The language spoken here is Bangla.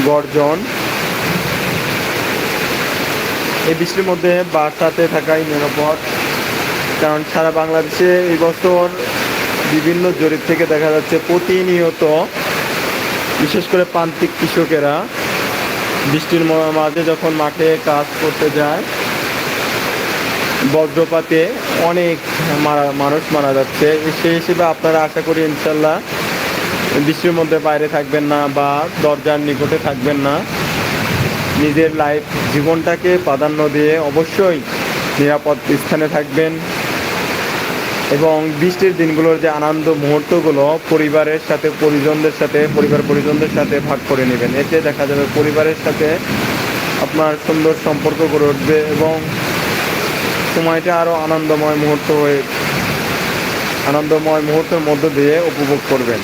গর্জন। এই বৃষ্টির মধ্যে বাসাতে থাকাই নিরাপদ, কারণ সারা বাংলাদেশে এই বছর বিভিন্ন জরিপ থেকে দেখা যাচ্ছে প্রতিনিয়ত বিশেষ করে প্রান্তিক কৃষকেরা বৃষ্টির মাঝে যখন মাঠে কাজ করতে যায়, বজ্রপাতে অনেক মানুষ মারা যাচ্ছে। সেই হিসেবে আপনারা আশা করি ইনশাল্লাহ বৃষ্টির মধ্যে বাইরে থাকবেন না বা দরজার নিকটে থাকবেন না। নিজের জীবনটাকে প্রাধান্য দিয়ে অবশ্যই নিরাপদ স্থানে থাকবেন এবং বৃষ্টির দিনগুলোর যে আনন্দ মুহূর্তগুলো পরিবারের সাথে পরিজনদের সাথে ভাগ করে নেবেন। এতে দেখা যাবে পরিবারের সাথে আপনার সুন্দর সম্পর্ক গড়ে উঠবে এবং সময়টা আরও আনন্দময় মুহূর্তের মধ্য দিয়ে উপভোগ করবেন।